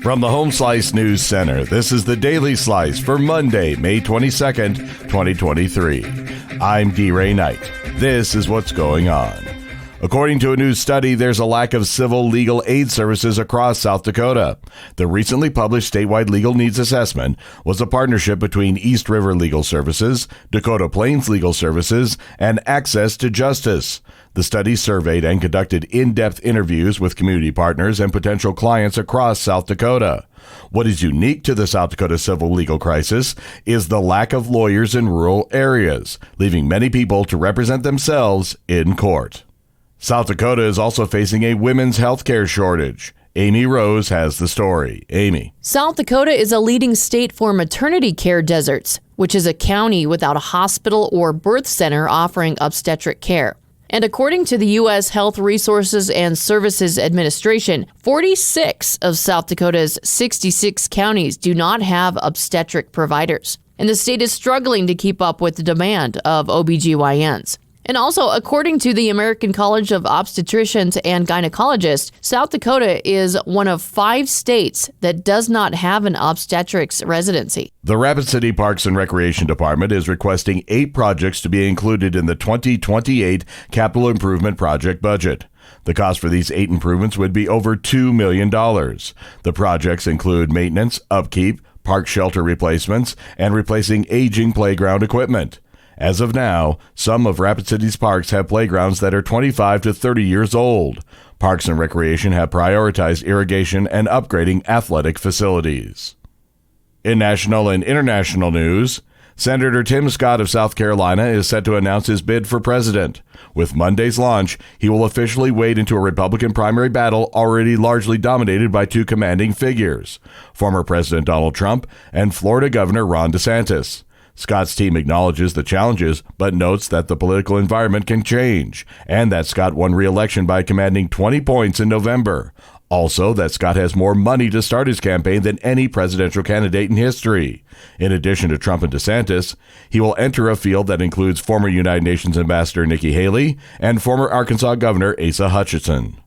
From the Home Slice News Center, this is the Daily Slice for Monday, May 22nd, 2023. I'm D-Ray Knight. This is what's going on. According to a new study, there's a lack of civil legal aid services across South Dakota. The recently published statewide legal needs assessment was a partnership between East River Legal Services, Dakota Plains Legal Services, and Access to Justice. The study surveyed and conducted in-depth interviews with community partners and potential clients across South Dakota. What is unique to the South Dakota civil legal crisis is the lack of lawyers in rural areas, leaving many people to represent themselves in court. South Dakota is also facing a women's health care shortage. Amy Rose has the story. Amy. South Dakota is a leading state for maternity care deserts, which is a county without a hospital or birth center offering obstetric care. And according to the U.S. Health Resources and Services Administration, 46 of South Dakota's 66 counties do not have obstetric providers. And the state is struggling to keep up with the demand of OBGYNs. And also, according to the American College of Obstetricians and Gynecologists, South Dakota is one of 5 states that does not have an obstetrics residency. The Rapid City Parks and Recreation Department is requesting 8 projects to be included in the 2028 Capital Improvement Project budget. The cost for these 8 improvements would be over $2 million. The projects include maintenance, upkeep, park shelter replacements, and replacing aging playground equipment. As of now, some of Rapid City's parks have playgrounds that are 25 to 30 years old. Parks and Recreation have prioritized irrigation and upgrading athletic facilities. In national and international news, Senator Sen Scott of South Carolina is set to announce his bid for president. With Monday's launch, he will officially wade into a Republican primary battle already largely dominated by 2 commanding figures, former President Donald Trump and Florida Governor Ron DeSantis. Scott's team acknowledges the challenges, but notes that the political environment can change, and that Scott won re-election by commanding 20 points in November. Also, that Scott has more money to start his campaign than any presidential candidate in history. In addition to Trump and DeSantis, he will enter a field that includes former United Nations Ambassador Nikki Haley and former Arkansas Governor Asa Hutchinson.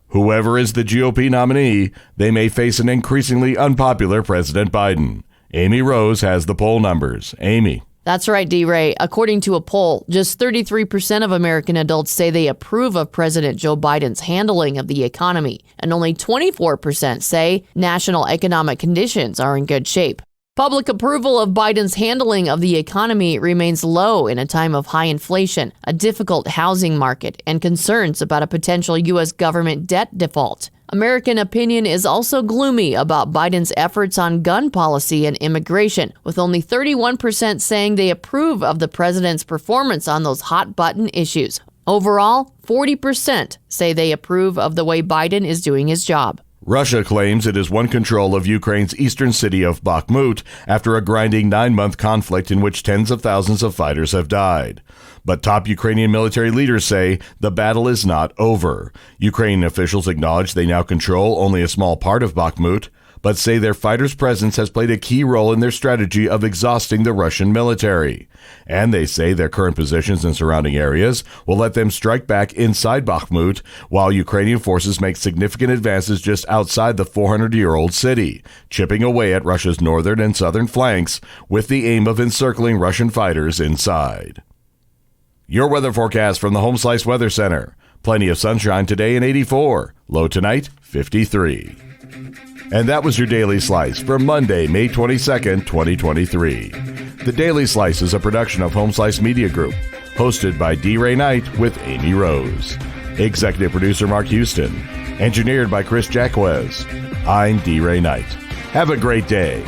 Whoever is the GOP nominee, they may face an increasingly unpopular President Biden. Amy Rose has the poll numbers. Amy. That's right, D-Ray. According to a poll, just 33% of American adults say they approve of President Joe Biden's handling of the economy, and only 24% say national economic conditions are in good shape. Public approval of Biden's handling of the economy remains low in a time of high inflation, a difficult housing market, and concerns about a potential U.S. government debt default. American opinion is also gloomy about Biden's efforts on gun policy and immigration, with only 31% saying they approve of the president's performance on those hot-button issues. Overall, 40% say they approve of the way Biden is doing his job. Russia claims it has won control of Ukraine's eastern city of Bakhmut after a grinding 9-month conflict in which tens of thousands of fighters have died. But top Ukrainian military leaders say the battle is not over. Ukrainian officials acknowledge they now control only a small part of Bakhmut, but say their fighters' presence has played a key role in their strategy of exhausting the Russian military. And they say their current positions in surrounding areas will let them strike back inside Bakhmut, while Ukrainian forces make significant advances just outside the 400-year-old city, chipping away at Russia's northern and southern flanks with the aim of encircling Russian fighters inside. Your weather forecast from the Home Slice Weather Center. Plenty of sunshine today and 84. Low tonight, 53. And that was your Daily Slice for Monday, May 22nd, 2023. The Daily Slice is a production of Home Slice Media Group, hosted by D-Ray Knight with Amy Rose. Executive producer Mark Houston. Engineered by Chris Jacquez. I'm D-Ray Knight. Have a great day.